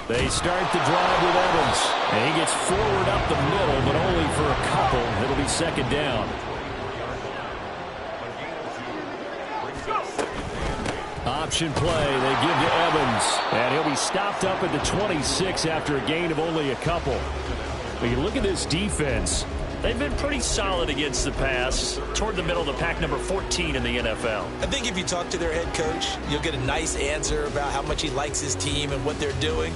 They start the drive with Evans. And he gets forward up the middle, but only for a couple. It'll be second down. Option play. They give to Evans. And he'll be stopped up at the 26 after a gain of only a couple. But you look at this defense. They've been pretty solid against the pass, toward the middle of the pack, number 14 in the NFL. I think if you talk to their head coach, you'll get a nice answer about how much he likes his team and what they're doing.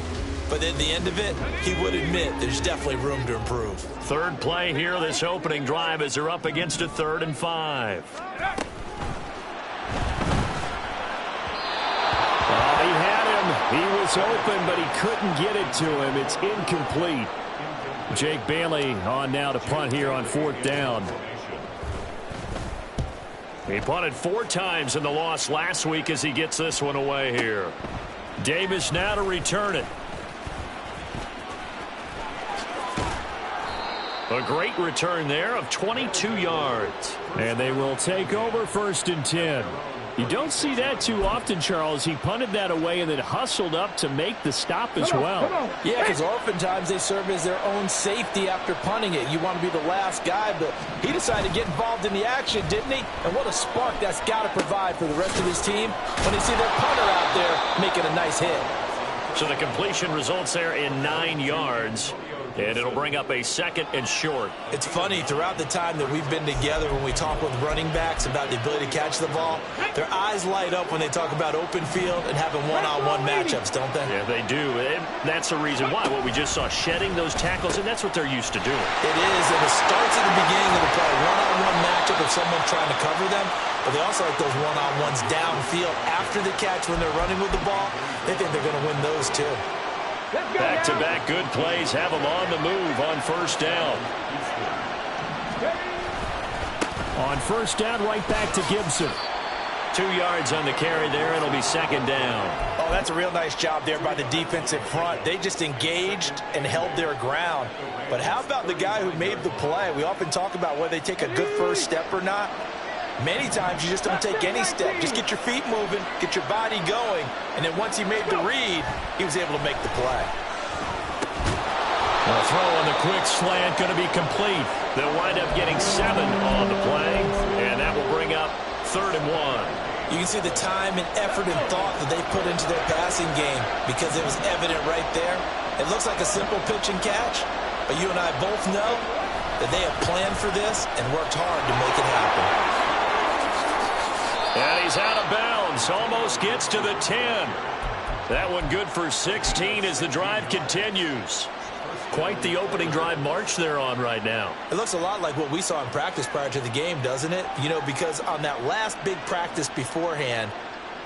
But at the end of it, he would admit there's definitely room to improve. Third play here, this opening drive, as they're up against a 3rd and 5. He had him. He was open, but he couldn't get it to him. It's incomplete. Jake Bailey on now to punt here on 4th down. He punted 4 times in the loss last week as he gets this one away here. Davis now to return it. A great return there of 22 yards. And they will take over 1st and 10. You don't see that too often, Charles. He punted that away and then hustled up to make the stop as well. Yeah, because oftentimes they serve as their own safety after punting it. You want to be the last guy, but he decided to get involved in the action, didn't he? And what a spark that's got to provide for the rest of his team when they see their punter out there making a nice hit. So the completion results there in 9 yards. And it'll bring up a 2nd and short. It's funny, throughout the time that we've been together, when we talk with running backs about the ability to catch the ball, their eyes light up when they talk about open field and having one-on-one matchups, don't they? Yeah, they do. And that's the reason why. What we just saw, shedding those tackles, and that's what they're used to doing. It is, and it starts at the beginning of the play. One-on-one matchup of someone trying to cover them, but they also like those one-on-ones downfield after the catch when they're running with the ball. They think they're going to win those, too. Back-to-back good plays have them on the move on 1st down. On 1st down, right back to Gibson. 2 yards on the carry there. It'll be 2nd down. Oh, that's a real nice job there by the defensive front. They just engaged and held their ground. But how about the guy who made the play? We often talk about whether they take a good first step or not. Many times you just don't take any step. Just get your feet moving, get your body going, and then once he made the read, he was able to make the play. The throw on the quick slant going to be complete. They'll wind up getting 7 on the play, and that will bring up 3rd and 1. You can see the time and effort and thought that they put into their passing game because it was evident right there. It looks like a simple pitch and catch, but you and I both know that they have planned for this and worked hard to make it happen. And he's out of bounds. Almost gets to the 10. That one good for 16 as the drive continues. Quite the opening drive march they're on right now. It looks a lot like what we saw in practice prior to the game, doesn't it? You know, because on that last big practice beforehand,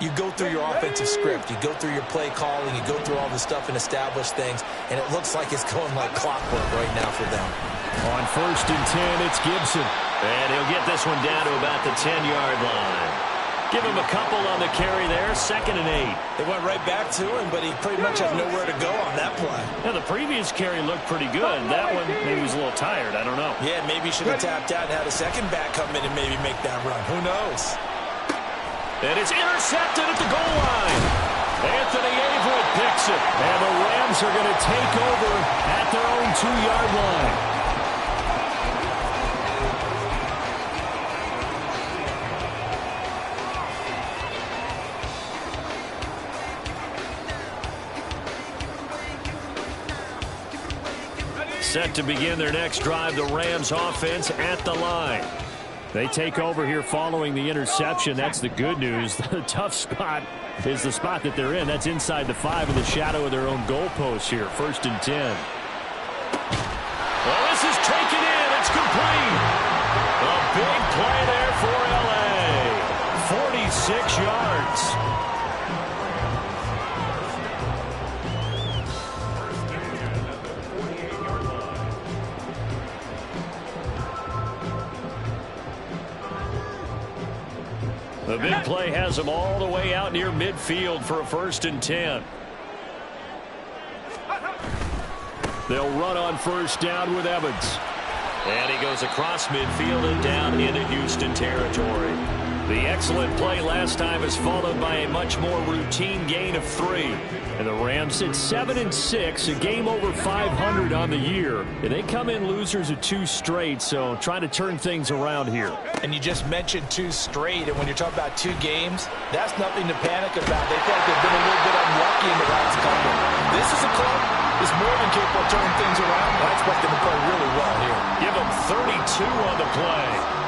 you go through your offensive script. You go through your play calling. You go through all the stuff and establish things. And it looks like it's going like clockwork right now for them. On 1st and 10, it's Gibson. And he'll get this one down to about the 10-yard line. Give him a couple on the carry there, 2nd and 8. They went right back to him, but he pretty much has nowhere to go on that play. Now, the previous carry looked pretty good. That one, maybe he was a little tired. I don't know. Yeah, maybe he should have tapped out and had a second back come in and maybe make that run. Who knows? And it's intercepted at the goal line. Anthony Averett picks it. And the Rams are going to take over at their own 2-yard line. Set to begin their next drive, the Rams offense at the line. They take over here following the interception. That's the good news. The tough spot is the spot that they're in. That's inside the 5 in the shadow of their own goalpost here. 1st and 10. Well, this is taken in. It's complete. A big play there for L.A. 46 yards. The big play has them all the way out near midfield for a 1st and 10. They'll run on 1st down with Evans. And he goes across midfield and down into Houston territory. The excellent play last time is followed by a much more routine gain of 3. And the Rams sit 7-6, a game over 500 on the year. And they come in losers of 2 straight, so trying to turn things around here. And you just mentioned 2 straight, and when you're talking about 2 games, that's nothing to panic about. They feel like they've been a little bit unlucky in the last couple. This is a club that's more than capable of turning things around, and I expect them to play really well here. Give them 32 on the play.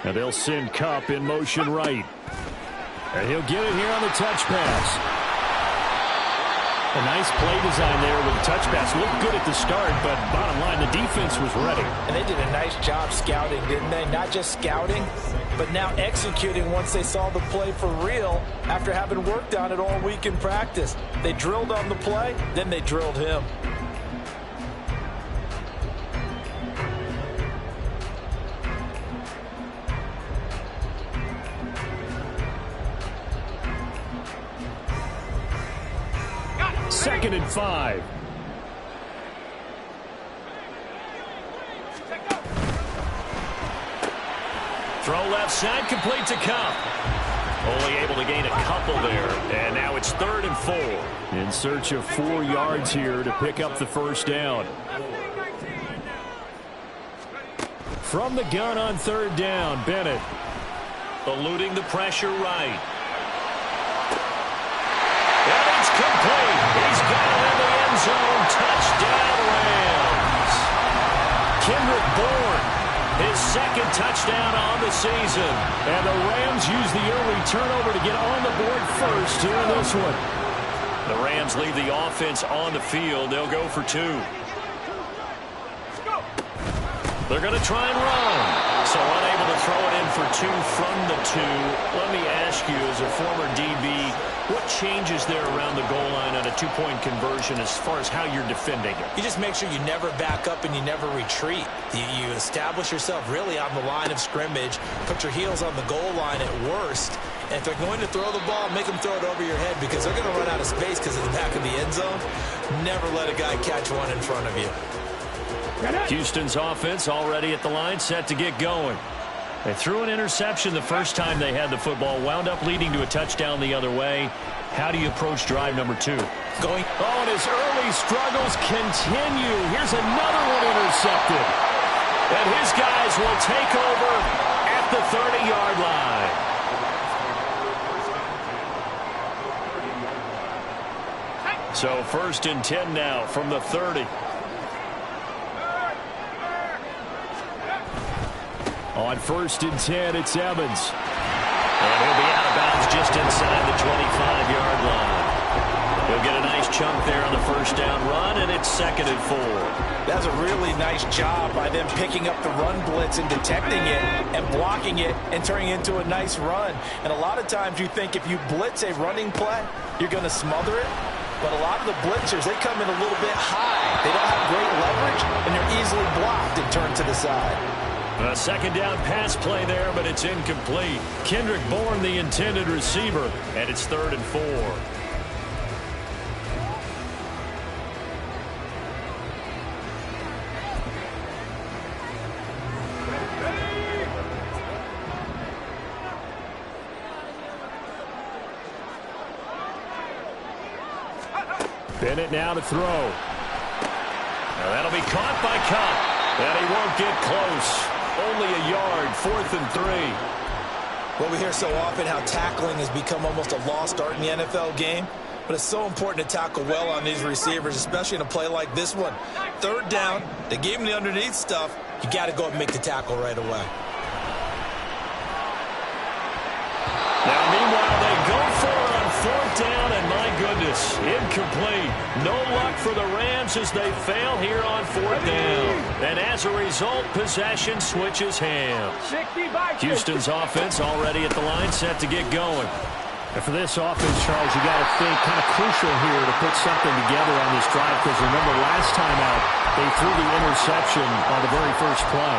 And they'll send Kupp in motion right. And he'll get it here on the touch pass. A nice play design there with the touch pass. Looked good at the start, but bottom line, the defense was ready. And they did a nice job scouting, didn't they? Not just scouting, but now executing once they saw the play for real after having worked on it all week in practice. They drilled on the play, then they drilled him. Second and 5. Throw left side, complete to Kupp. Only able to gain a couple there, and now it's 3rd and 4. In search of 4 yards here to pick up the first down. From the gun on 3rd down, Bennett. Eluding the pressure right. And it's complete. He's got it in the end zone. Touchdown, Rams. Kendrick Bourne, his 2nd touchdown on the season. And the Rams use the early turnover to get on the board first here in this one. The Rams leave the offense on the field. They'll go for 2. They're going to try and run. So unable to throw it in for 2 from the 2. Let me ask you, as a former DB, what changes there around the goal line on a 2-point conversion as far as how you're defending it? You just make sure you never back up and you never retreat. You establish yourself really on the line of scrimmage, put your heels on the goal line at worst. And if they're going to throw the ball, make them throw it over your head because they're going to run out of space because of the back of the end zone. Never let a guy catch one in front of you. Houston's offense already at the line, set to get going. They threw an interception the first time they had the football, wound up leading to a touchdown the other way. How do you approach drive number 2? And his early struggles continue. Here's another one intercepted. And his guys will take over at the 30-yard line. So 1st and 10 now from the 30. On 1st and 10, it's Evans. And he'll be out of bounds just inside the 25-yard line. He'll get a nice chunk there on the first down run, and it's 2nd and 4. That's a really nice job by them picking up the run blitz and detecting it and blocking it and turning it into a nice run. And a lot of times you think if you blitz a running play, you're going to smother it. But a lot of the blitzers, they come in a little bit high. They don't have great leverage, and they're easily blocked and turned to the side. A 2nd down pass play there, but it's incomplete. Kendrick Bourne, the intended receiver. And it's 3rd and 4. Bennett now to throw. Now that'll be caught by Kupp. And he won't get close. Only a yard, 4th and 3. Well, we hear so often how tackling has become almost a lost art in the NFL game. But it's so important to tackle well on these receivers, especially in a play like this one. 3rd down, they gave him the underneath stuff. You got to go and make the tackle right away. Now, meanwhile, they go for it on 4th down, and my goodness, incomplete. No luck for the Rams as they fail here on 4th down. And as a result, possession switches hands. Houston's offense already at the line, set to get going. And for this offense, Charles, you got to think kind of crucial here to put something together on this drive because remember last time out, they threw the interception on the very first play.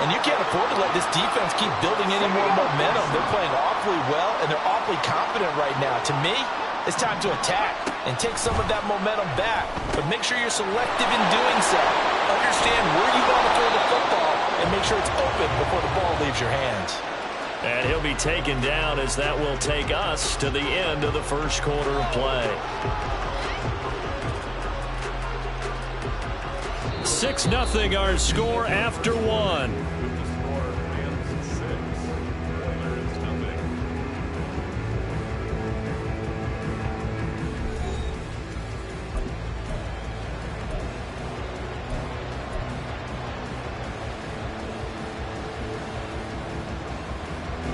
And you can't afford to let this defense keep building any more momentum. They're playing awfully well, and they're awfully confident right now. To me, It's time to attack and take some of that momentum back. But make sure you're selective in doing so. Understand where you want to throw the football and make sure it's open before the ball leaves your hands. And he'll be taken down as that will take us to the end of the first quarter of play. 6-0 our score after one.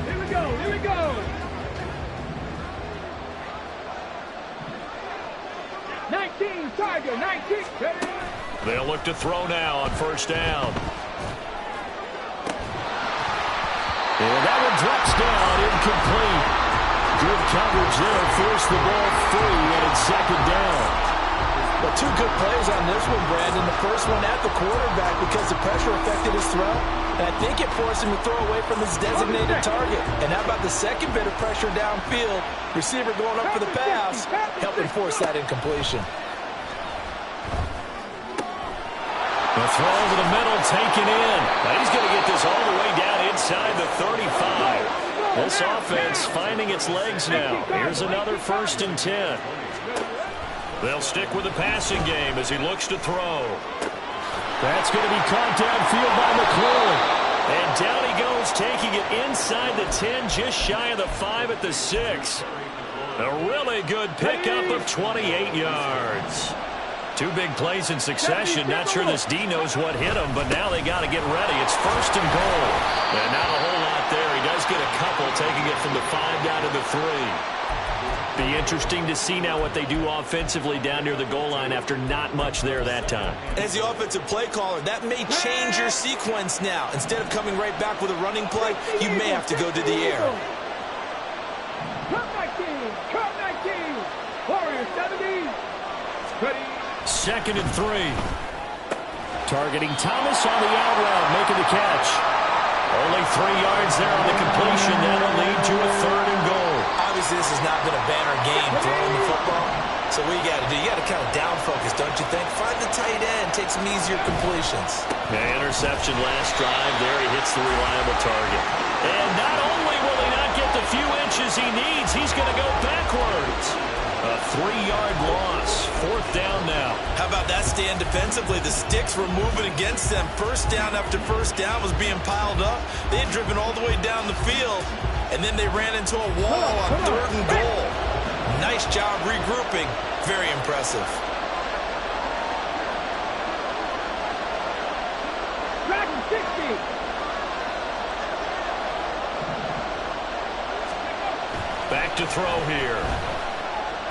Here we go. 19, Tiger, 19. Ready? They'll look to throw now on first down. And that one drops down, incomplete. Good coverage there, forced the ball free, and it's second down. Well, two good plays on this one, Brandon. The first one at the quarterback because the pressure affected his throw. And I think it forced him to throw away from his designated target. And how about the second bit of pressure downfield? Receiver going up for the pass, helping force that incompletion. The throw over the middle, taken in. Now he's going to get this all the way down inside the 35. This offense finding its legs now. Here's another 1st and 10. They'll stick with the passing game as he looks to throw. That's going to be caught downfield by McClellan. And down he goes, taking it inside the 10, just shy of the 5 at the 6. A really good pickup of 28 yards. Two big plays in succession. Not sure this D knows what hit him, but now they got to get ready. It's 1st and goal. And not a whole lot there. He does get a couple, taking it from the 5 down to the 3. Be interesting to see now what they do offensively down near the goal line after not much there that time. As the offensive play caller, that may change your sequence now. Instead of coming right back with a running play, you may have to go to the air. Come 19, Warriors 70. Ready? 2nd and 3. Targeting Thomas on the out route, making the catch. Only 3 yards there on the completion. That'll lead to a 3rd and goal. Obviously, this has not been a banner game throwing the football. So what you got to do, you got to kind of down focus, don't you think? Find the tight end, take some easier completions. Yeah, interception last drive. There he hits the reliable target. And not only will he not get the few inches he needs, he's going to go backwards. A 3-yard loss. 4th down now. How about that stand defensively? The sticks were moving against them. First down after first down was being piled up. They had driven all the way down the field, and then they ran into a wall on 3rd and goal. Nice job regrouping. Very impressive. Dragon 60. Back to throw here.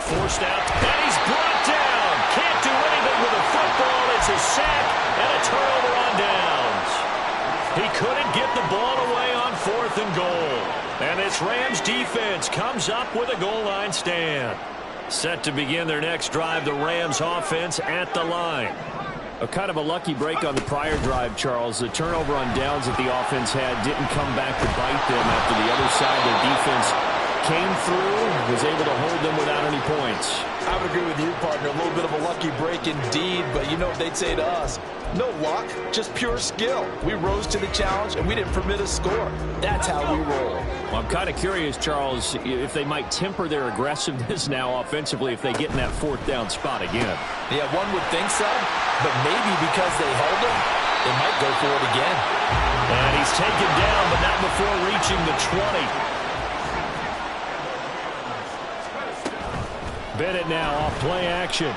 Forced out, and he's brought down. Can't do anything with the football. It's a sack and a turnover on downs. He couldn't get the ball away on 4th and goal. And this Rams defense comes up with a goal line stand. Set to begin their next drive, the Rams offense at the line. A kind of a lucky break on the prior drive, Charles. The turnover on downs that the offense had didn't come back to bite them after the other side. Their defense came through, was able to hold them without any points. I would agree with you, partner. A little bit of a lucky break indeed, but you know what they'd say to us? No luck, just pure skill. We rose to the challenge, and we didn't permit a score. That's how we roll. Well, I'm kind of curious, Charles, if they might temper their aggressiveness now offensively if they get in that 4th down spot again. Yeah, one would think so, but maybe because they held him, they might go for it again. And he's taken down, but not before reaching the 20. Bennett now off play action.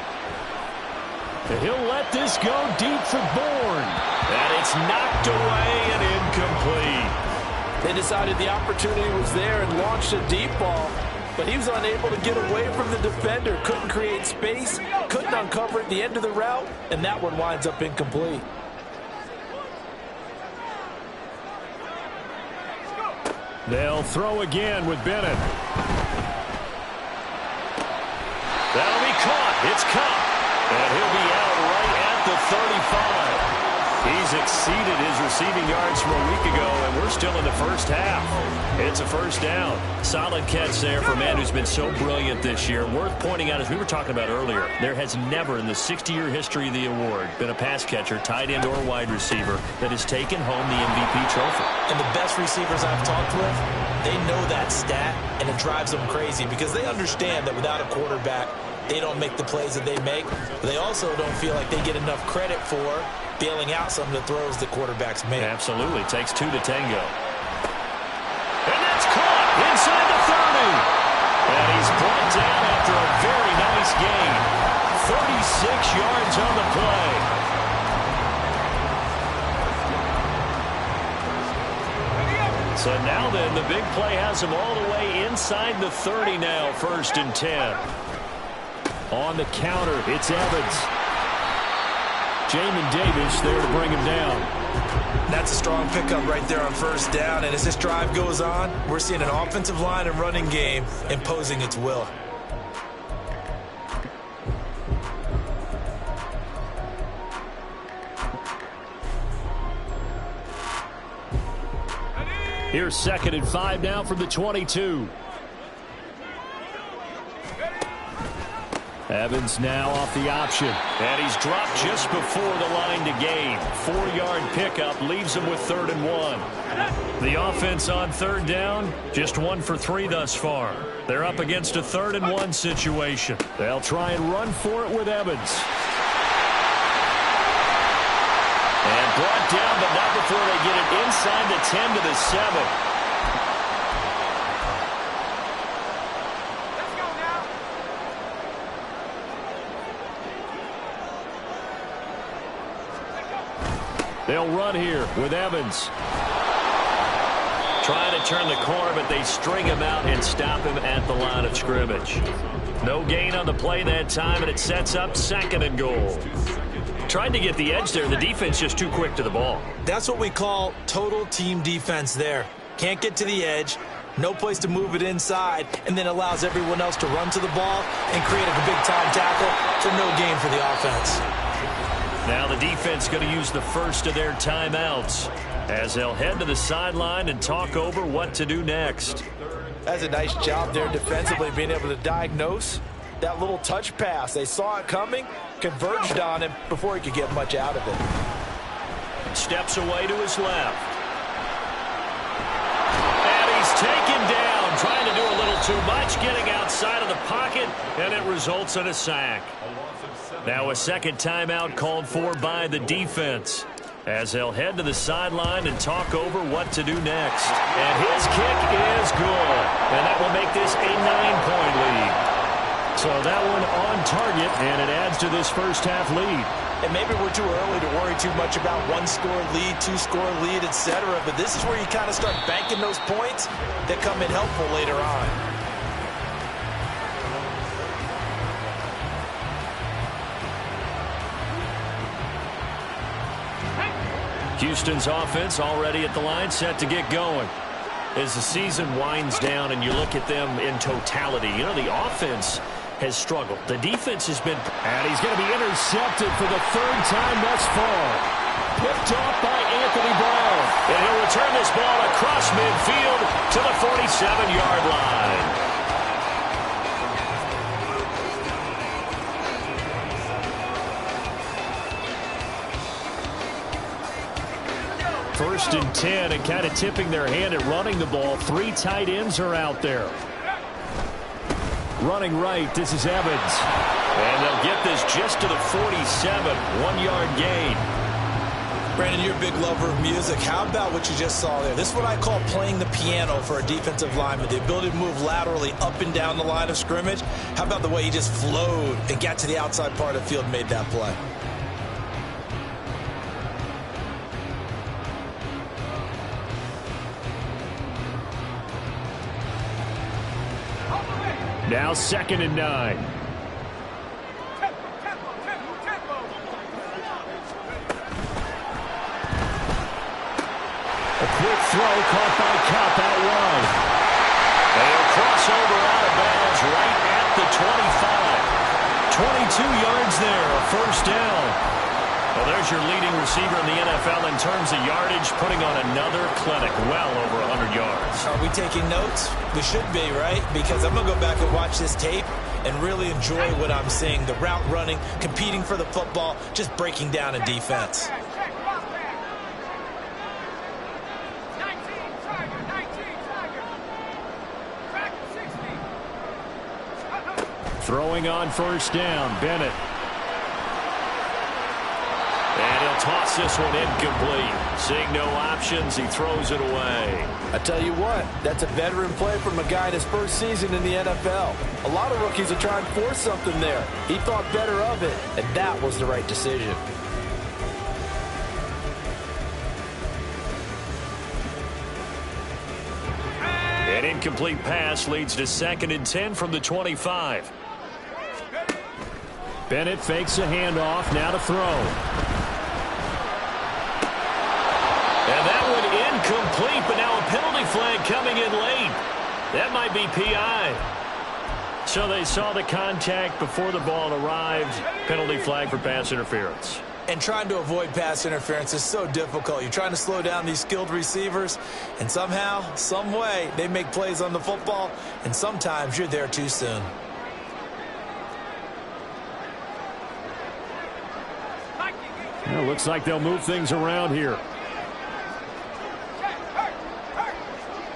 He'll let this go deep for Bourne. And it's knocked away and incomplete. They decided the opportunity was there and launched a deep ball, but he was unable to get away from the defender. Couldn't create space, couldn't uncover at the end of the route, and that one winds up incomplete. They'll throw again with Bennett. That'll be caught. It's Kupp. And he'll be out right at the 35. He's exceeded his receiving yards from a week ago, and we're still in the first half. It's a first down. Solid catch there for a man who's been so brilliant this year. Worth pointing out, as we were talking about earlier, there has never in the 60-year history of the award been a pass catcher, tight end, or wide receiver that has taken home the MVP trophy. And the best receivers I've talked with, they know that stat, and it drives them crazy because they understand that without a quarterback, they don't make the plays that they make. But they also don't feel like they get enough credit for bailing out some of the throws that quarterbacks make. Absolutely. Takes two to tango. And that's caught inside the 30. And he's brought down after a very nice gain. 36 yards on the play. So now then, the big play has him all the way inside the 30 now, 1st and 10. On the counter, it's Evans. Jamin Davis there to bring him down. That's a strong pickup right there on 1st down. And as this drive goes on, we're seeing an offensive line and running game imposing its will. Here's 2nd and 5 now from the 22. Evans now off the option. And he's dropped just before the line to gain. 4-yard pickup leaves him with 3rd and 1. The offense on 3rd down, just 1 for 3 thus far. They're up against a 3rd and 1 situation. They'll try and run for it with Evans. And brought down, but not before they get it inside the 10 to the 7. They'll run here with Evans. Trying to turn the corner, but they string him out and stop him at the line of scrimmage. No gain on the play that time, and it sets up 2nd and goal. Tried to get the edge there. The defense just too quick to the ball. That's what we call total team defense there. Can't get to the edge, no place to move it inside, and then allows everyone else to run to the ball and create a big-time tackle for no gain for the offense. Now the defense going to use the first of their timeouts as they'll head to the sideline and talk over what to do next. That's a nice job there defensively, being able to diagnose that little touch pass. They saw it coming, converged on him before he could get much out of it. Steps away to his left. And he's taken down, trying to do a little too much, getting outside of the pocket, and it results in a sack. Now a 2nd timeout called for by the defense as they'll head to the sideline and talk over what to do next. And his kick is good, and that will make this a 9-point lead. So that one on target, and it adds to this first half lead. And maybe we're too early to worry too much about 1-score lead, 2-score lead, etc. But this is where you kind of start banking those points that come in helpful later on. Houston's offense already at the line, set to get going. As the season winds down and you look at them in totality, you know, the offense has struggled. The defense has been... And he's going to be intercepted for the 3rd time thus far. Picked off by Anthony Brown. And he'll return this ball across midfield to the 47-yard line. 1st and 10, and kind of tipping their hand at running the ball. 3 tight ends are out there. Running right, this is Evans. And they'll get this just to the 47, 1-yard gain. Brandon, you're a big lover of music. How about what you just saw there? This is what I call playing the piano for a defensive lineman. The ability to move laterally up and down the line of scrimmage. How about the way he just flowed and got to the outside part of the field and made that play? Now 2nd and 9. A quick throw caught by Kupp out wide. They'll cross over out of bounds right at the 25. 22 yards there, a 1st down. Well, there's your leading receiver in the NFL in terms of yardage, putting on another clinic, well over 100 yards. Are we taking notes? We should be, right? Because I'm going to go back and watch this tape and really enjoy what I'm seeing. The route running, competing for the football, just breaking down a defense. Throwing on first down, Bennett. And he'll toss this one incomplete. Seeing no options, he throws it away. I tell you what, that's a veteran play from a guy in his first season in the NFL. A lot of rookies are trying to force something there. He thought better of it, and that was the right decision. An incomplete pass leads to 2nd and 10 from the 25. Bennett fakes a handoff, now to throw. And that one incomplete, but now a penalty flag coming in late. That might be PI. So they saw the contact before the ball arrived. Penalty flag for pass interference. And trying to avoid pass interference is so difficult. You're trying to slow down these skilled receivers, and somehow, some way, they make plays on the football, and sometimes you're there too soon. Well, looks like they'll move things around here.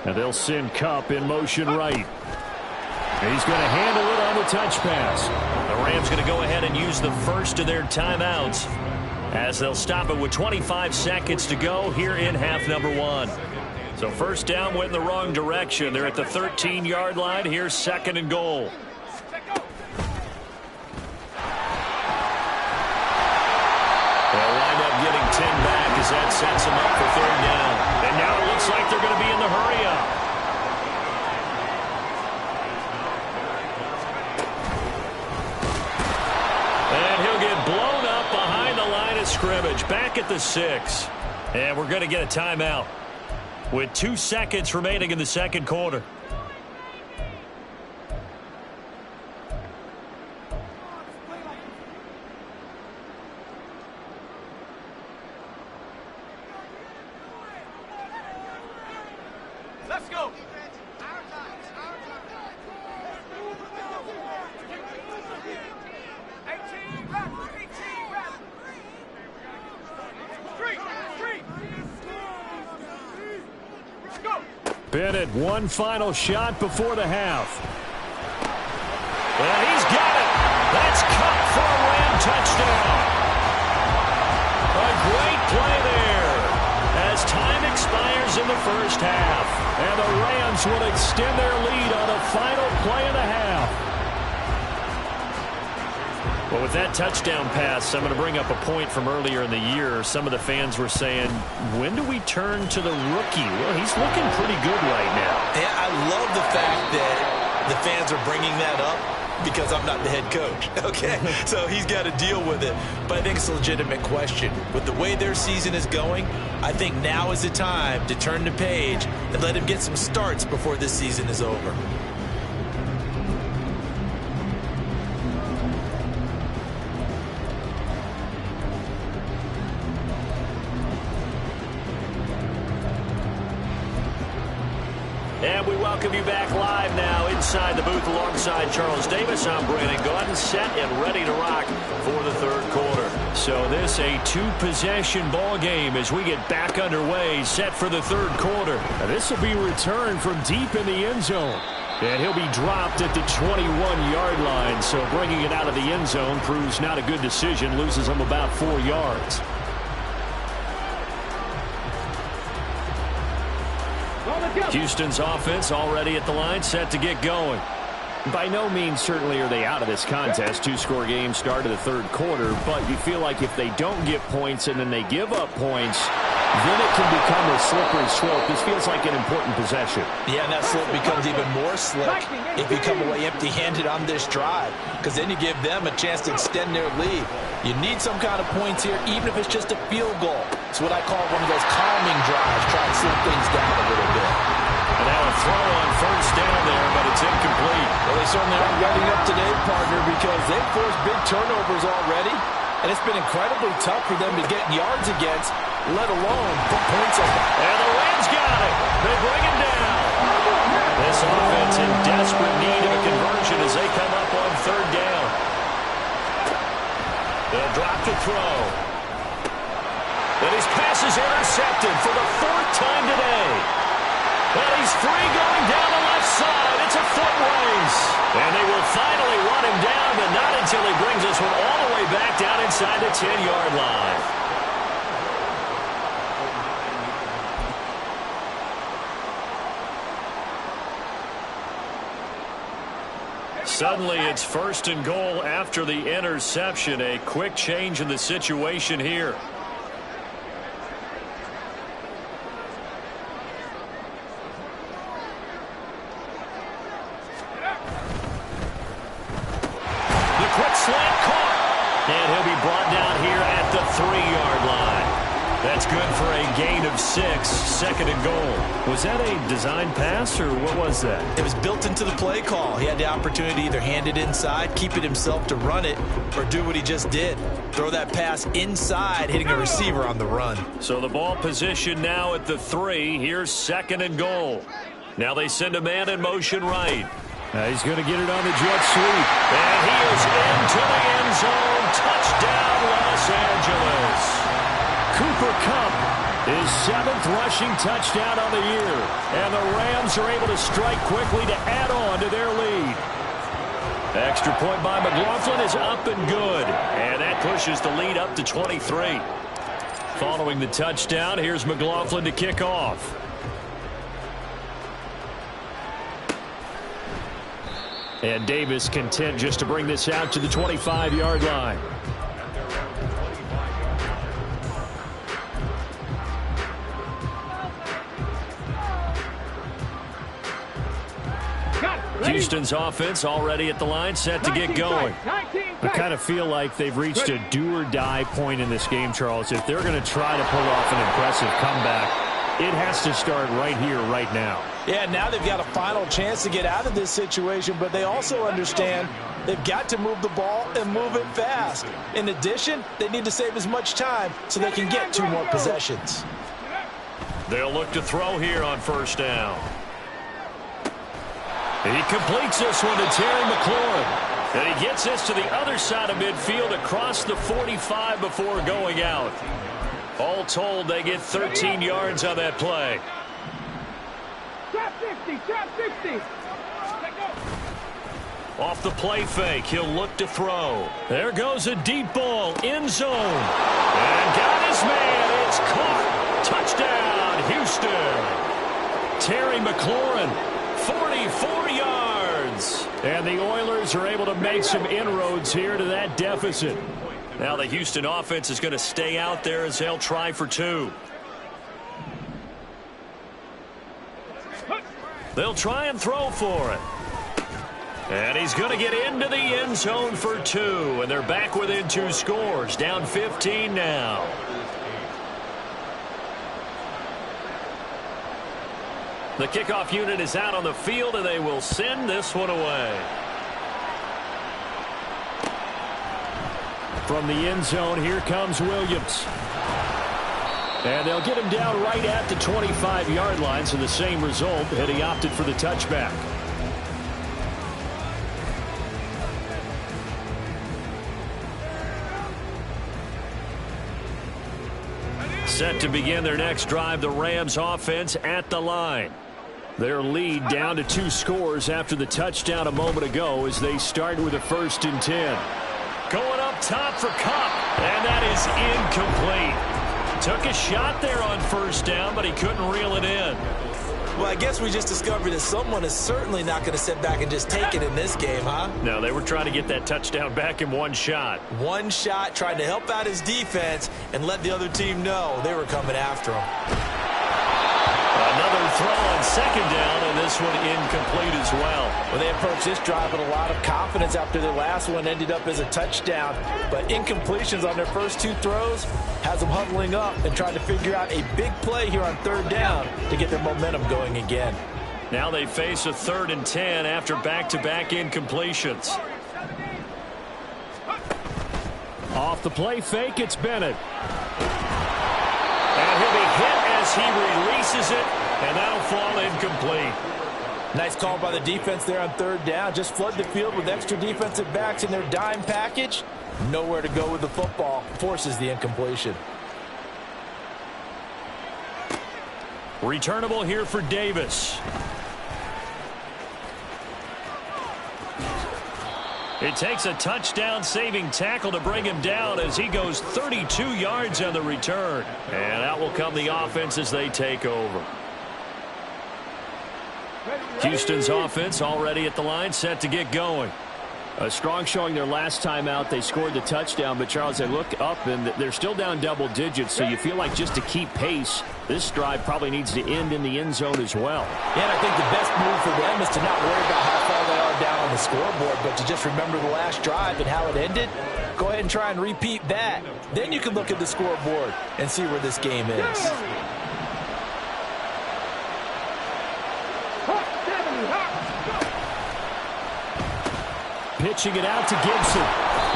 And they'll send Kupp in motion right. He's going to handle it on the touch pass. The Rams going to go ahead and use the first of their timeouts as they'll stop it with 25 seconds to go here in half number 1. So first down went in the wrong direction. They're at the 13-yard line. Here's 2nd and goal. They'll wind up getting 10 back as that sets them up for 3rd down. And now it looks like they're going to be in the hurry-up. And he'll get blown up behind the line of scrimmage, back at the 6. And we're going to get a timeout with 2 seconds remaining in the 2nd quarter. Let's go. Bennett, one final shot before the half. And he's got it. That's Kupp for a Ram touchdown. A great play there as time expires in the first half. And the Rams will extend their lead on a final play and a half. Well, with that touchdown pass, I'm going to bring up a point from earlier in the year. Some of the fans were saying, when do we turn to the rookie? Well, he's looking pretty good right now. Yeah, I love the fact that the fans are bringing that up because I'm not the head coach, okay? So he's got to deal with it. But I think it's a legitimate question. With the way their season is going, I think now is the time to turn the page and let him get some starts before this season is over. And we welcome you back live now inside the booth alongside Charles Davis. I'm Brandon Gaudin, set and ready to rock for the 3rd quarter. So this a 2-possession ball game as we get back underway, set for the 3rd quarter. Now this will be returned from deep in the end zone. And he'll be dropped at the 21-yard line. So bringing it out of the end zone proves not a good decision. Loses him about 4 yards. Houston's offense already at the line, set to get going. By no means certainly are they out of this contest. 2-score game start of the 3rd quarter, but you feel like if they don't get points and then they give up points, then it can become a slippery slope. This feels like an important possession. Yeah, and that slope becomes even more slick if you come away empty-handed on this drive, because then you give them a chance to extend their lead. You need some kind of points here, even if it's just a field goal. It's what I call one of those calming drives, try to slow things down a little bit. And now a throw on first down there, but it's incomplete. Well, they certainly aren't ready up today, partner, because they've forced big turnovers already. And it's been incredibly tough for them to get yards against, let alone put points on them. And the Rams got it. They bring him down. This offense in desperate need of a conversion as they come up on third down. They'll drop to throw. And his pass is intercepted for the fourth time today. And he's free going down the left side. It's a foot race. And they will finally run him down, but not until he brings this one all the way back down inside the 10-yard line. Suddenly, it's first and goal after the interception. A quick change in the situation here. The quick slant caught. And he'll be brought down here at the 3-yard line. That's good for a gain of 6, second and goal. Was that a design pass, or what was that? It was built into the play call. He had the opportunity to either hand it inside, keep it himself to run it, or do what he just did. Throw that pass inside, hitting a receiver on the run. So the ball position now at the 3. Here's second and goal. Now they send a man in motion right. He's going to get it on the jet sweep. And he is into the end zone. Touchdown, Los Angeles. Cooper Kupp, his 7th rushing touchdown on the year. And the Rams are able to strike quickly to add on to their lead. Extra point by McLaughlin is up and good. And that pushes the lead up to 23. Following the touchdown, here's McLaughlin to kick off. And Davis content just to bring this out to the 25-yard line. Houston's offense already at the line, set to get going. I kind of feel like they've reached a do-or-die point in this game, Charles. If they're going to try to pull off an impressive comeback, it has to start right here, right now. Yeah, now they've got a final chance to get out of this situation, but they also understand they've got to move the ball and move it fast. In addition, they need to save as much time so they can get 2 more possessions. They'll look to throw here on first down. He completes this one to Terry McLaurin. And he gets this to the other side of midfield across the 45 before going out. All told, they get 13 yards on that play. Trap 50, trap 50. Off the play fake, he'll look to throw. There goes a deep ball, end zone. And got his man, it's caught. Touchdown, Houston. Terry McLaurin, 44 yards. And the Oilers are able to make some inroads here to that deficit. Now the Houston offense is going to stay out there as they'll try for 2. They'll try and throw for it. And he's going to get into the end zone for 2. And they're back within 2 scores. Down 15 now. The kickoff unit is out on the field, and they will send this one away. From the end zone, here comes Williams. And they'll get him down right at the 25-yard line, so the same result, and he opted for the touchback. Set to begin their next drive, the Rams offense at the line. Their lead down to 2 scores after the touchdown a moment ago as they start with a 1st and 10. Going up top for Kupp, and that is incomplete. Took a shot there on first down, but he couldn't reel it in. Well, I guess we just discovered that someone is certainly not going to sit back and just take it in this game, huh? No, they were trying to get that touchdown back in one shot. One shot, trying to help out his defense and let the other team know they were coming after him. Another throw on second down, and this one incomplete as well. Well, they approached this drive with a lot of confidence after their last one ended up as a touchdown. But incompletions on their first 2 throws has them huddling up and trying to figure out a big play here on third down to get their momentum going again. Now they face a 3rd and 10 after back-to-back incompletions. Off the play fake, it's Bennett. And he'll be hit as he releases it, and that'll fall incomplete. Nice call by the defense there on third down. Just flood the field with extra defensive backs in their dime package. Nowhere to go with the football. Forces the incompletion. Returnable here for Davis. It takes a touchdown-saving tackle to bring him down as he goes 32 yards on the return. And out will come the offense as they take over. Houston's offense already at the line, set to get going. A strong showing their last time out. They scored the touchdown, but Charles, they look up and they're still down double digits, so you feel like just to keep pace, this drive probably needs to end in the end zone as well. Yeah, and I think the best move for them is to not worry about how far they are down on the scoreboard, but to just remember the last drive and how it ended. Go ahead and try and repeat that. Then you can look at the scoreboard and see where this game is. Pitching it out to Gibson.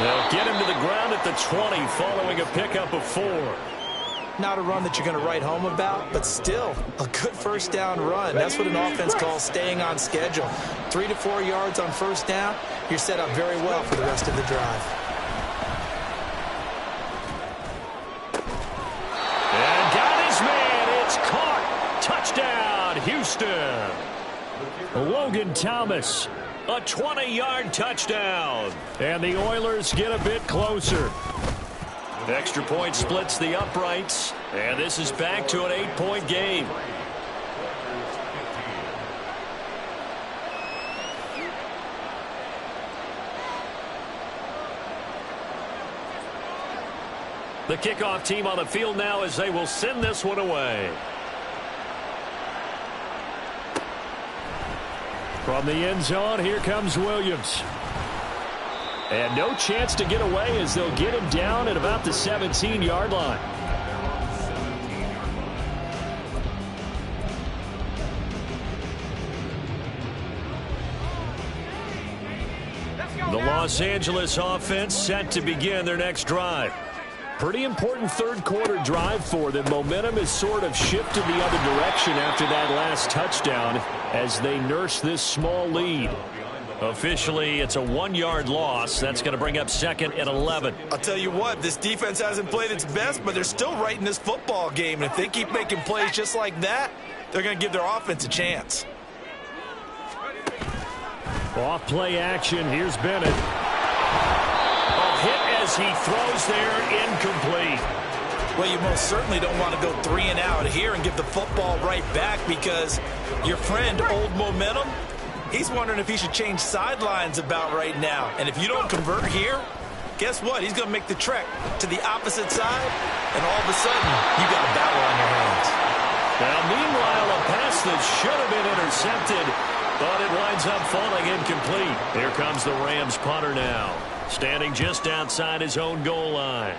They'll get him to the ground at the 20 following a pickup of 4. Not a run that you're going to write home about, but still a good first down run. That's what an offense calls staying on schedule. 3 to 4 yards on first down. You're set up very well for the rest of the drive. And got his man. It's caught. Touchdown, Houston. Logan Thomas. A 20-yard touchdown. And the Oilers get a bit closer. Extra point splits the uprights. And this is back to an 8-point game. The kickoff team on the field now as they will send this one away. From the end zone, here comes Williams. And no chance to get away as they'll get him down at about the 17-yard line. The Los Angeles offense set to begin their next drive. Pretty important third quarter drive for them. Momentum has sort of shifted the other direction after that last touchdown as they nurse this small lead. Officially, it's a 1-yard loss. That's going to bring up second and 11. I'll tell you what, this defense hasn't played its best, but they're still right in this football game. And if they keep making plays just like that, they're going to give their offense a chance. Off play action. Here's Bennett. A hit as he throws there, incomplete. Well, you most certainly don't want to go 3 and out here and give the football right back because your friend, Old Momentum, he's wondering if he should change sidelines about right now. And if you don't convert here, guess what? He's going to make the trek to the opposite side, and all of a sudden, you got a battle on your hands. Now, meanwhile, a pass that should have been intercepted, but it winds up falling incomplete. Here comes the Rams punter now, standing just outside his own goal line.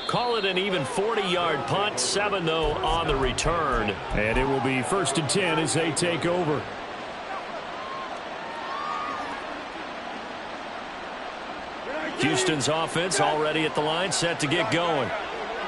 Call it an even 40-yard punt, 7 though on the return. And it will be 1st and 10 as they take over. Houston's offense already at the line, set to get going.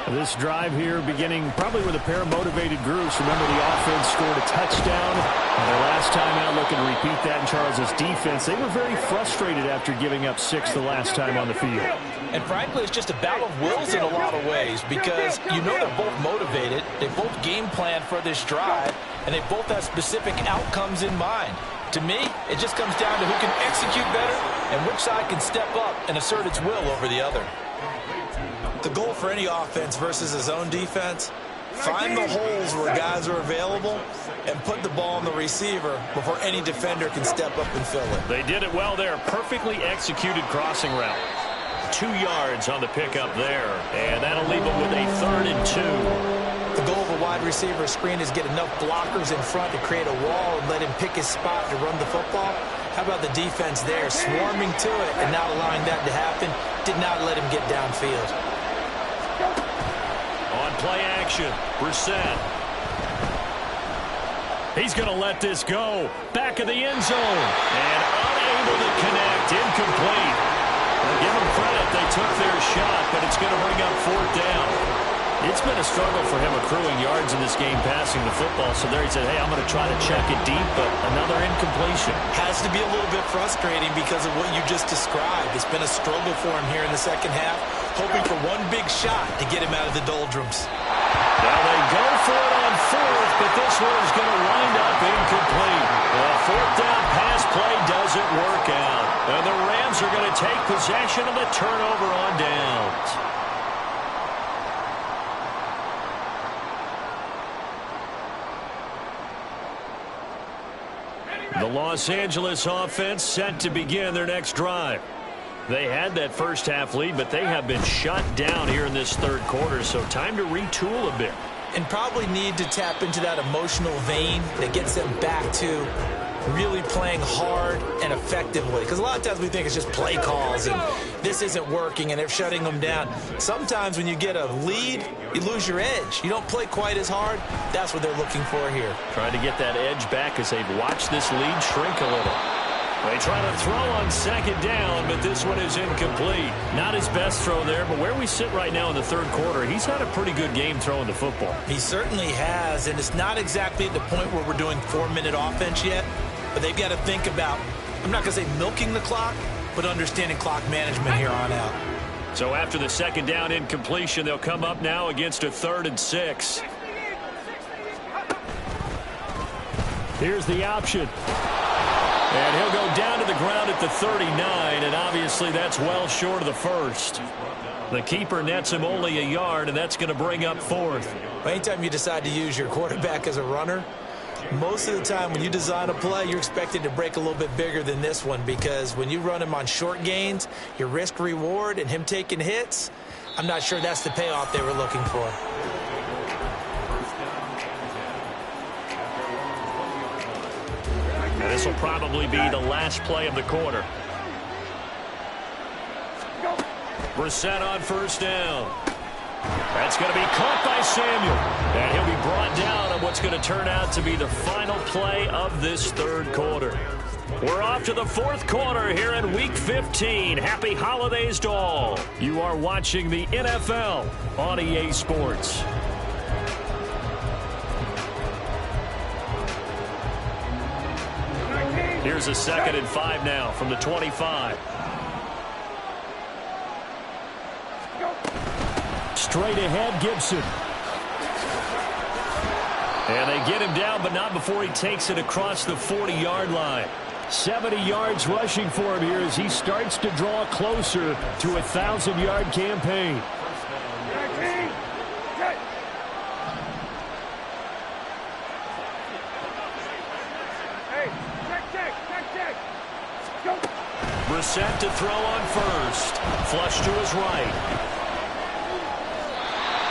This drive here beginning probably with a pair of motivated groups. Remember, the offense scored a touchdown. Their last time out, looking to repeat that in Charles's defense. They were very frustrated after giving up 6 the last time on the field. And frankly, it's just a battle of wills in a lot of ways because you know they're both motivated. They both game plan for this drive, and they both have specific outcomes in mind. To me, it just comes down to who can execute better and which side can step up and assert its will over the other. The goal for any offense versus his own defense, find the holes where guys are available and put the ball on the receiver before any defender can step up and fill it. They did it well there. Perfectly executed crossing route. 2 yards on the pickup there, and that'll leave them with a 3rd and 2. The goal of a wide receiver screen is get enough blockers in front to create a wall and let him pick his spot to run the football. How about the defense there, swarming to it and not allowing that to happen? Did not let him get downfield. On play action, Brissett. He's going to let this go. Back of the end zone. And unable to connect. Incomplete. Well, give them credit. They took their shot, but it's going to bring up fourth down. It's been a struggle for him accruing yards in this game passing the football. So there he said, hey, I'm going to try to check it deep, but another incompletion. Has to be a little bit frustrating because of what you just described. It's been a struggle for him here in the second half, hoping for one big shot to get him out of the doldrums. Now they go for it on fourth, but this one is going to wind up incomplete. The fourth down pass play doesn't work out. And the Rams are going to take possession of the turnover on downs. The Los Angeles offense set to begin their next drive. They had that first half lead, but they have been shut down here in this third quarter, so time to retool a bit. And probably need to tap into that emotional vein that gets them back to really playing hard and effectively. Because a lot of times we think it's just play calls and this isn't working and they're shutting them down. Sometimes when you get a lead, you lose your edge. You don't play quite as hard. That's what they're looking for here. Trying to get that edge back as they've watched this lead shrink a little. They try to throw on second down, but this one is incomplete. Not his best throw there, but where we sit right now in the third quarter, he's had a pretty good game throwing the football. He certainly has, and it's not exactly at the point where we're doing 4-minute offense yet, but they've got to think about, I'm not going to say milking the clock, but understanding clock management here on out. So after the second down incompletion, they'll come up now against a 3rd and 6. Here's the option. And he'll go down to the ground at the 39, and obviously that's well short of the first. The keeper nets him only a yard, and that's going to bring up 4th. Anytime you decide to use your quarterback as a runner, most of the time when you design a play, you're expected to break a little bit bigger than this one, because when you run him on short gains, your risk-reward and him taking hits, I'm not sure that's the payoff they were looking for. This will probably be the last play of the quarter. Brissett on first down. That's going to be caught by Samuel. And he'll be brought down on what's going to turn out to be the final play of this third quarter. We're off to the fourth quarter here in Week 15. Happy holidays to all. You are watching the NFL on EA Sports. Here's a 2nd and 5 now from the 25. Straight ahead, Gibson. And they get him down, but not before he takes it across the 40-yard line. 70 yards rushing for him here as he starts to draw closer to a 1,000-yard campaign. Brissett to throw on first. Flush to his right.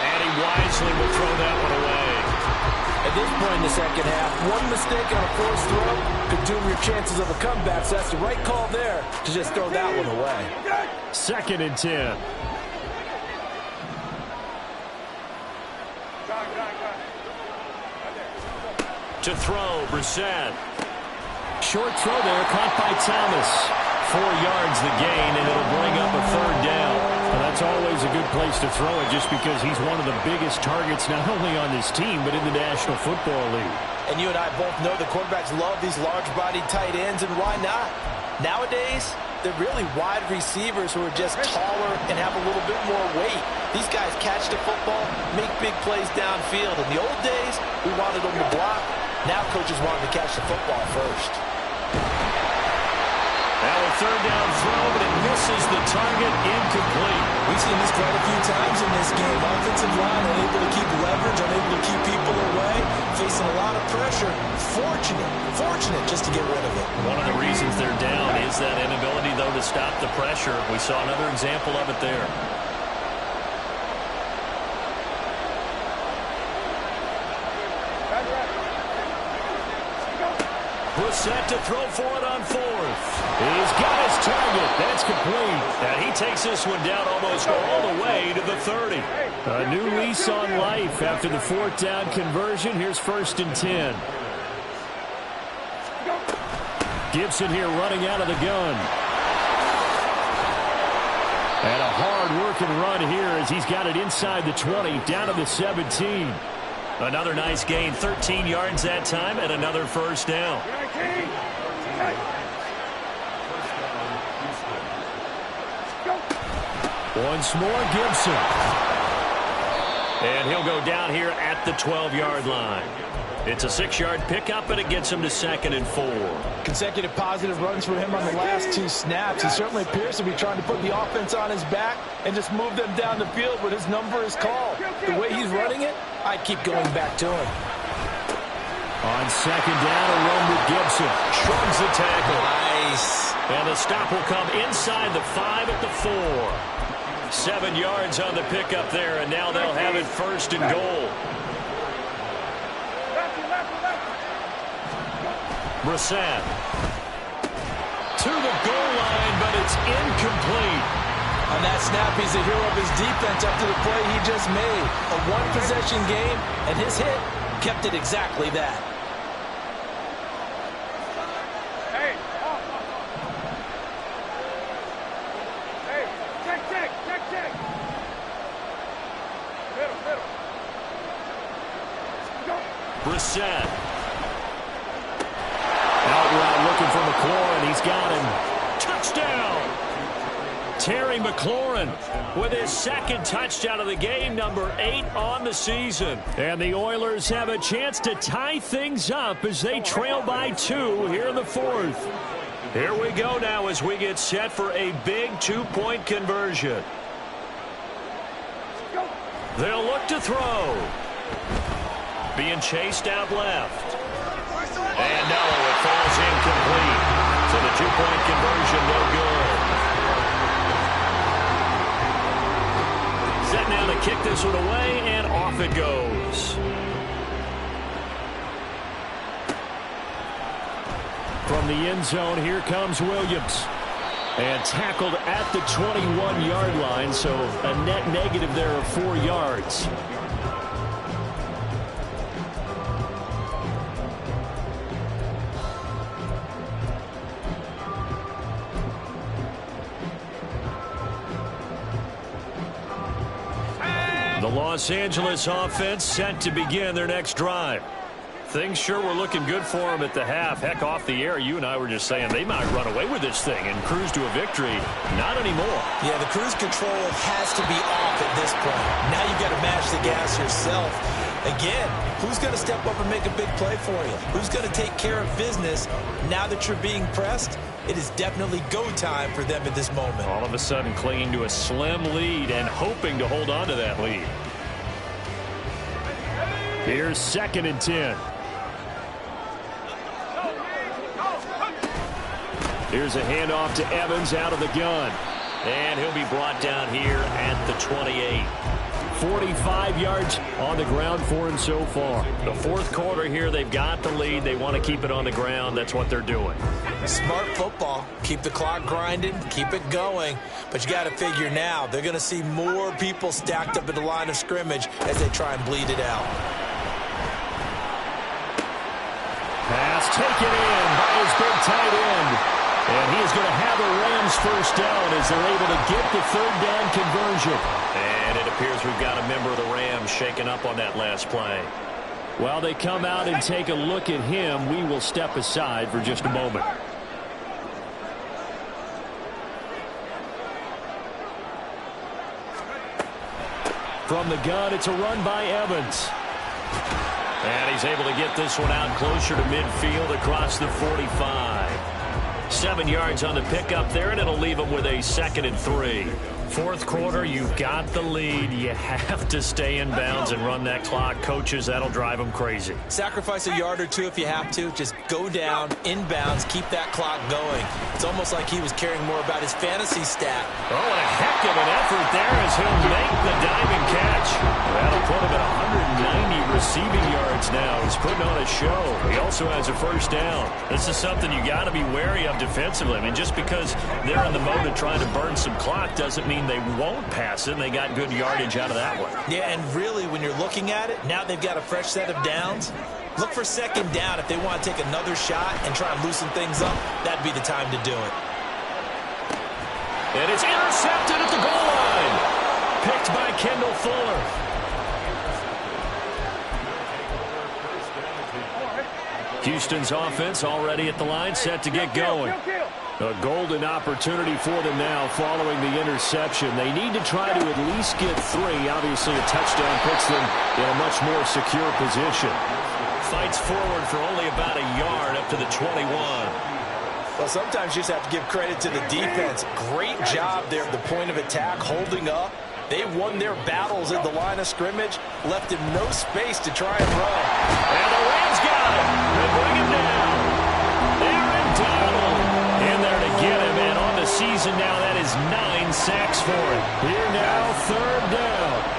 And he wisely will throw that one away. At this point in the second half, one mistake on a forced throw could doom your chances of a comeback. So that's the right call there to just throw that one away. 2nd and 10. To throw, Brissett. Short throw there, caught by Thomas. 4 yards the gain, and it'll bring up a 3rd down. Well, that's always a good place to throw it just because he's one of the biggest targets not only on this team but in the National Football League. And you and I both know the quarterbacks love these large-bodied tight ends, and why not? Nowadays, they're really wide receivers who are just taller and have a little bit more weight. These guys catch the football, make big plays downfield. In the old days, we wanted them to block. Now coaches want them to catch the football first. Now a 3rd down throw, but it misses the target, incomplete. We've seen this quite a few times in this game. Offensive line unable to keep leverage, unable to keep people away, facing a lot of pressure. Fortunate just to get rid of it. One of the reasons they're down is that inability, though, to stop the pressure. We saw another example of it there. Brissett to throw for it on 4th. He's got his target. That's complete. And he takes this one down almost all the way to the 30. A new lease on life after the 4th down conversion. Here's 1st and 10. Gibson here running out of the gun. And a hard-working run here as he's got it inside the 20, down to the 17. Another nice gain, 13 yards that time, and another first down. Once more, Gibson. And he'll go down here at the 12-yard line. It's a 6-yard pickup, and it gets him to 2nd and 4. Consecutive positive runs for him on the last 2 snaps. He certainly appears to be trying to put the offense on his back and just move them down the field when his number is called. The way he's running it, I'd keep going back to him. On 2nd down, a run with Gibson. Shrugs the tackle. Nice. And the stop will come inside the 5 at the 4. 7 yards on the pickup there, and now they'll have it 1st and goal. Brissett to the goal line, but it's incomplete. On that snap, he's the hero of his defense up to the play he just made. A one-possession game, and his hit kept it exactly that. Hey, check. Middle. Go. Brissett. Out route looking for McLaurin. He's got him. Touchdown! Terry McLaurin with his 2nd touchdown of the game, number 8 on the season. And the Oilers have a chance to tie things up as they trail by 2 here in the 4th. Here we go now as we get set for a big 2-point conversion. They'll look to throw. Being chased out left. And no, it falls incomplete. So the 2-point conversion no good. Set now to kick this one away, and off it goes. From the end zone, here comes Williams. And tackled at the 21-yard line, so a net negative there of 4 yards. The Los Angeles offense set to begin their next drive. Things sure were looking good for them at the half. Heck, off the air, you and I were just saying they might run away with this thing and cruise to a victory. Not anymore. Yeah, the cruise control has to be off at this point. Now you've got to mash the gas yourself. Again, who's going to step up and make a big play for you? Who's going to take care of business now that you're being pressed? It is definitely go time for them at this moment. All of a sudden clinging to a slim lead and hoping to hold on to that lead. Here's 2nd and 10. Here's a handoff to Evans out of the gun. And he'll be brought down here at the 28. 45 yards on the ground for him so far. The 4th quarter here, they've got the lead. They want to keep it on the ground. That's what they're doing. Smart football. Keep the clock grinding. Keep it going. But you got to figure now, they're going to see more people stacked up at the line of scrimmage as they try and bleed it out. Pass taken in by his big tight end. And he is going to have a Rams first down as they're able to get the 3rd down conversion. And it appears we've got a member of the Rams shaken up on that last play. While they come out and take a look at him, we will step aside for just a moment. From the gun, it's a run by Evans. And he's able to get this one out closer to midfield across the 45. 7 yards on the pickup there, and it'll leave him with a 2nd and 3. 4th quarter, you've got the lead. You have to stay in bounds and run that clock. Coaches, that'll drive them crazy. Sacrifice a yard or two if you have to. Just go down, in bounds, keep that clock going. It's almost like he was caring more about his fantasy stat. Oh, and a heck of an effort there as he'll make the diving catch. That'll put him at 190 receiving yards now. He's putting on a show. He also has a first down. This is something you got to be wary of defensively. I mean, just because they're in the mode of trying to burn some clock doesn't mean they won't pass it, and they got good yardage out of that one. Yeah, and really, when you're looking at it, now they've got a fresh set of downs. Look for second down. If they want to take another shot and try and loosen things up, that'd be the time to do it. And it's intercepted at the goal line. Picked by Kendall Fuller. Houston's offense already at the line, set to get going. A golden opportunity for them now following the interception. They need to try to at least get 3. Obviously, a touchdown puts them in a much more secure position. Fights forward for only about a yard up to the 21. Well, sometimes you just have to give credit to the defense. Great job there at the point of attack, holding up. They won their battles at the line of scrimmage, left him no space to try and run. And the Rams got him. They bring him down. Aaron Donald in there to get him. And on the season now, that is 9 sacks for him. Here now, third down.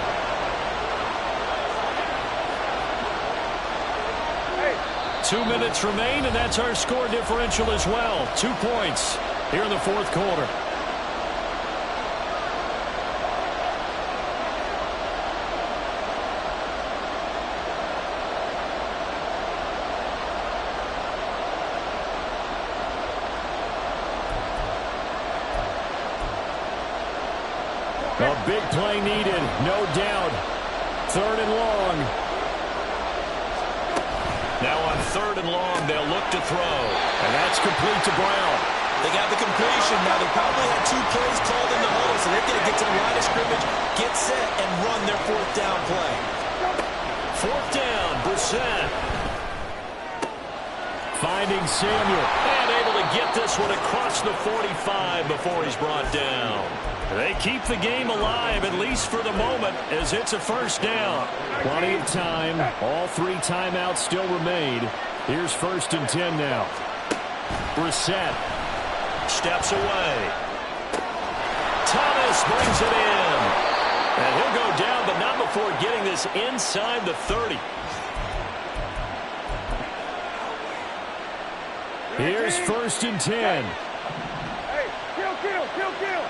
2 minutes remain, and that's our score differential as well. 2 points here in the fourth quarter. A big play needed, no doubt. Third and long. Now on third and long, they'll look to throw. And that's complete to Brown. They got the completion. Now, they probably had 2 plays called in the huddle, so they're going to get to the line of scrimmage, get set, and run their fourth down play. Fourth down, Brissett. Finding Samuel. And able to get this one across the 45 before he's brought down. They keep the game alive, at least for the moment, as it's a first down. Plenty of time. All 3 timeouts still remain. Here's 1st and 10 now. Brissett steps away. Thomas brings it in. And he'll go down, but not before getting this inside the 30. Here's 1st and 10. Hey, kill.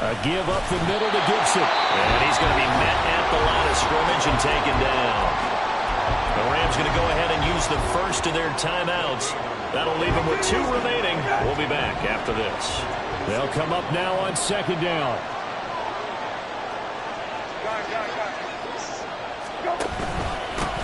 A give up the middle to Gibson. And he's going to be met at the line of scrimmage and taken down. The Rams going to go ahead and use the first of their timeouts. That'll leave them with 2 remaining. We'll be back after this. They'll come up now on 2nd down.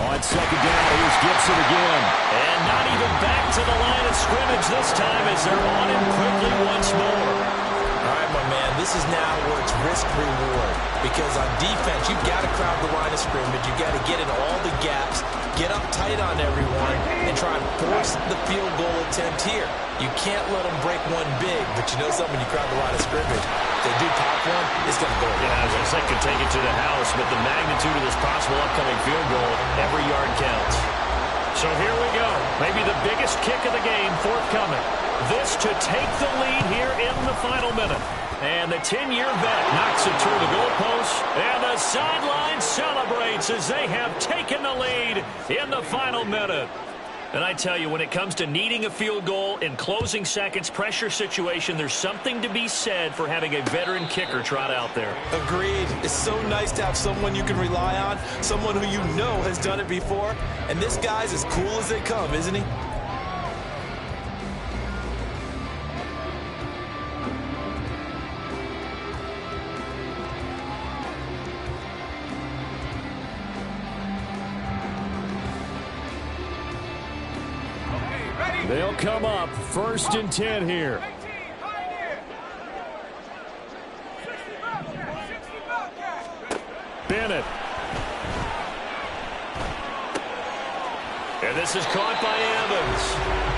On 2nd down, here's Gibson again. And not even back to the line of scrimmage this time as they're on him quickly once more. All right, my man, this is now where it's risk-reward. Because on defense, you've got to crowd the line of scrimmage. You've got to get in all the gaps, get up tight on everyone, and try and force the field goal attempt here. You can't let them break one big, but you know something, when you crowd the line of scrimmage, if they do pop one, it's going to go. Yeah, as I said, could take it to the house, but the magnitude of this possible upcoming field goal, every yard counts. So here we go. Maybe the biggest kick of the game forthcoming. This to take the lead here in the final minute. And the 10-year vet knocks it through the goalpost. And the sideline celebrates as they have taken the lead in the final minute. And I tell you, when it comes to needing a field goal in closing seconds, pressure situation, there's something to be said for having a veteran kicker trot out there. Agreed. It's so nice to have someone you can rely on, someone who you know has done it before. And this guy's as cool as they come, isn't he? They'll come up 1st and 10 here. Bennett. And this is caught by Evans.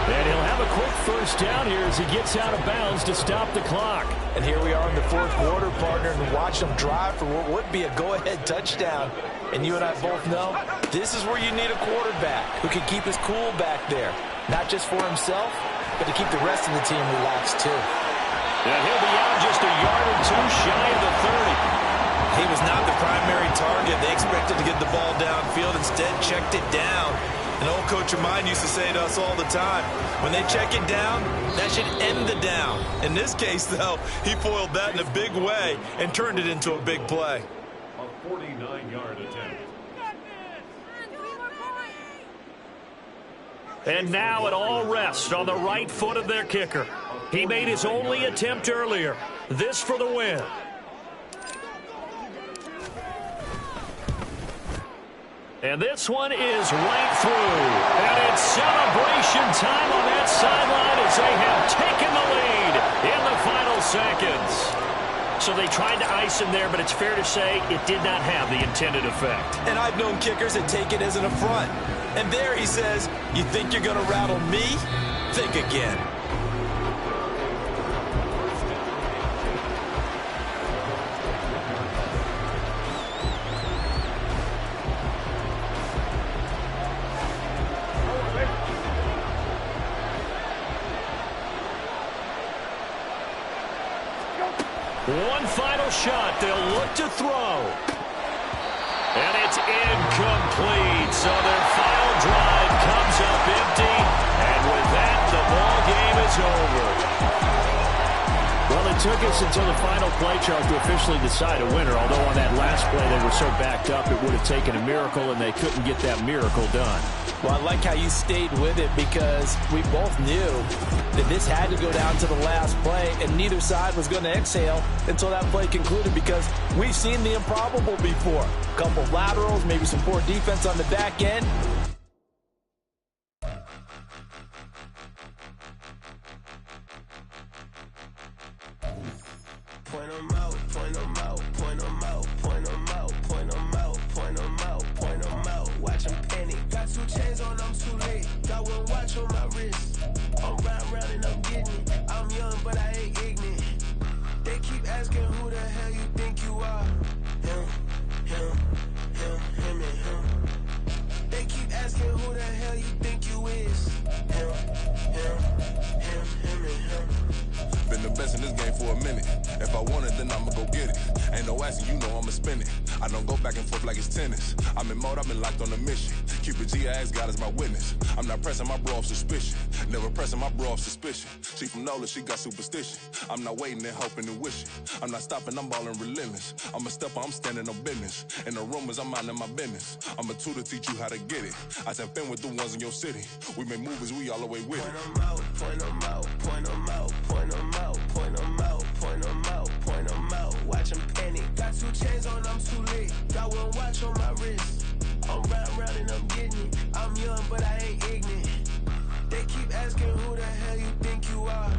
And he'll have a quick first down here as he gets out of bounds to stop the clock. And here we are in the fourth quarter, partner, and watch them drive for what would be a go-ahead touchdown. And you and I both know this is where you need a quarterback who can keep his cool back there. Not just for himself, but to keep the rest of the team relaxed, too. And he'll be out just a yard or 2 shy of the 30. He was not the primary target. They expected to get the ball downfield. Instead, checked it down. An old coach of mine used to say to us all the time, when they check it down, that should end the down. In this case, though, he foiled that in a big way and turned it into a big play. A 49-yard attempt. And now it all rests on the right foot of their kicker. He made his only attempt earlier. This for the win. And this one is right through. And it's celebration time on that sideline as they have taken the lead in the final seconds. So they tried to ice him there, but it's fair to say it did not have the intended effect. And I've known kickers that take it as an affront. And there he says, you think you're going to rattle me? Think again. One final shot. They'll look to throw. And it's incomplete. So their final drive comes up empty. And with that, the ball game is over. Well, it took us until the final play, Charles, to officially decide a winner. Although on that last play they were so backed up, it would have taken a miracle, and they couldn't get that miracle done. Well, I like how you stayed with it because we both knew that this had to go down to the last play, and neither side was going to exhale until that play concluded because we've seen the improbable before. A couple of laterals, maybe some poor defense on the back end. Point 'em out, point 'em out, point 'em out, point 'em out, point 'em out, point 'em out, point 'em out. Watch 'em panic. Got 2 chains on, I'm too late. Got 1 watch on my wrist. I'm round and I'm getting it. I'm young, but I ain't ignorant. They keep asking who the hell you think you are. Him, and him. They keep asking who the hell you think you is. Him, and him. Been the best in this game for a minute. If I want it, then I'ma go get it. Ain't no asking, you know I'ma spin it. I don't go back and forth like it's tennis. I'm in mode, I've been locked on a mission. Cupid G, I ask God as my witness. I'm not pressing my bro off suspicion. Never pressing my bro off suspicion. She from NOLA, she got superstition. I'm not waiting and hoping and wishing. I'm not stopping, I'm balling relentless. I'm a stepper, I'm standing on business. In the rumors, I'm minding my business. I'm a tutor, teach you how to get it. I said, fin with the ones in your city. We make movies, we all the way with it. Point 'em out, point 'em out, point 'em out, point 'em out, point 'em out, point 'em out, point 'em out. Watch 'em panic. Got 2 chains on, I'm too late. Got 1 watch on my wrist. I'm round and I'm getting it. I'm young, but I ain't ignorant. They keep asking who the hell you think you are.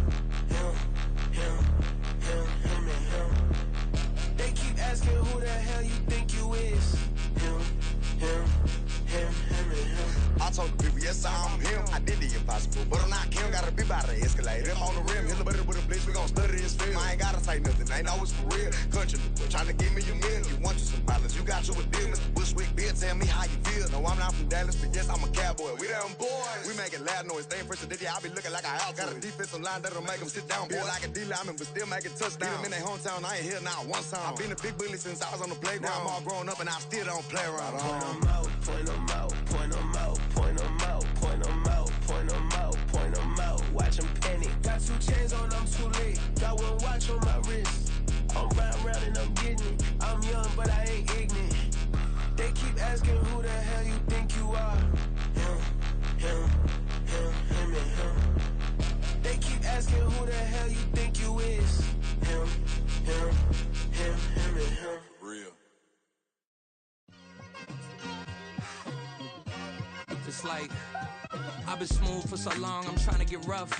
Him, and him. They keep asking who the hell you think you is. Him, and him. I told the people, yes, I'm him. I did the impossible, but I'm not Kim. Gotta be by the escalator. Him on the rim, hit the butter with a blitz. We gon' study his film. I ain't gotta say nothing, ain't always for real. Country, trying to give me a meal. You want you some balance, you got you a deal. Mr. Bushwick, bitch, tell me how you feel. No, I'm not from Dallas, but yes, I'm a cowboy. We them boys. We making loud noise. Stay fresh today, I be looking like I out. Got a defensive line that'll make them sit down. Feel like a D-lineman, but still making touchdowns. Beat them in their hometown, I ain't here not one time. I've been a big bully since I was on the playground. Now I'm all grown up and I still don't play around. Point 'em out, point 'em out, point 'em out, point 'em out, point 'em out, point 'em out, point 'em out. Watch 'em panic. Got 2 chains on, I'm too late. Got 1 watch on my wrist. I'm round and I'm getting it. I'm young, but I ain't ignorant. They keep asking who the hell you think you are. Him, and him. They keep asking who the hell you think you is. Him, and him. Real. It's like I've been smooth for so long, I'm trying to get rough.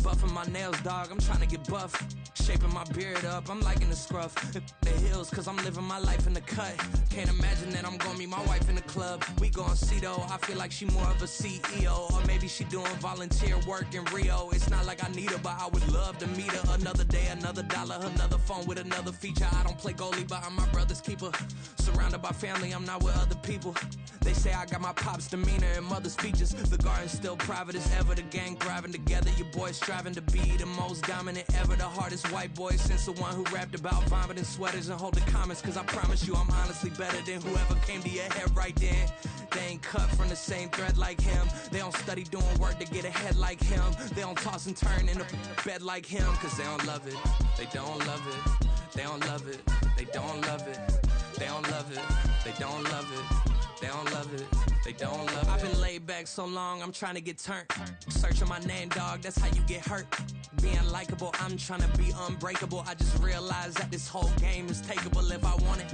Buffing my nails, dog, I'm trying to get buff. Shaping my beard up, I'm liking the scruff. The hills, cause I'm living my life in the cut. Can't imagine that I'm gonna meet my wife in the club. We gon' see though, I feel like she more of a CEO. Or maybe she doing volunteer work in Rio. It's not like I need her, but I would love to meet her. Another day, another dollar, another phone with another feature. I don't play goalie, but I'm my brother's keeper. Surrounded by family, I'm not with other people. They say I got my pop's demeanor and mother's features. The garden's still private as ever. The gang thriving together. Your boys striving to be the most dominant ever. The hardest white boy since the one who rapped about vomiting sweaters and holding comments. Cause I promise you I'm honestly better than whoever came to your head right then. They ain't cut from the same thread like him. They don't study doing work to get ahead like him. They don't toss and turn in a bed like him. Cause they don't love it. They don't love it. They don't love it. They don't love it. They don't love it. They don't love it. They don't love it. They don't love it. I've been laid back so long, I'm trying to get turned. Searching my name, dog, that's how you get hurt. Being likable, I'm trying to be unbreakable. I just realized that this whole game is takeable if I want it.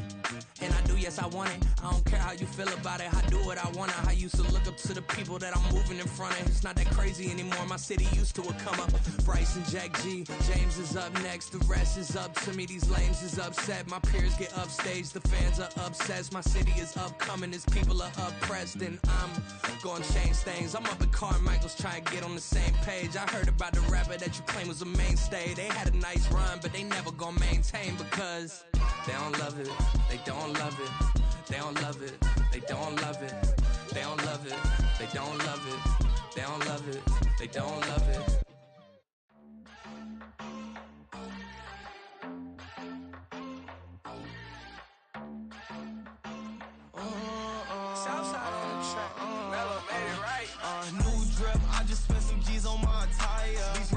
And I do, yes, I want it. I don't care how you feel about it. I do what I want. I used to look up to the people that I'm moving in front of. It's not that crazy anymore. My city used to a come up. Bryce and Jack G. James is up next. The rest is up to me. These lames is upset. My peers get upstaged. The fans are obsessed. My city is upcoming. These people are oppressed. And I'm gonna change things. I'm up at Carmichael's trying to get on the same page. I heard about the rapper that you claim was a mainstay. They had a nice run, but they never gonna maintain because they don't love it. They don't love it. They don't love it. They don't love it. They don't love it. They don't love it. They don't love it. They don't love it. Southside on the track. Mellow made it right. New drip, I just spent some G's on my attire. These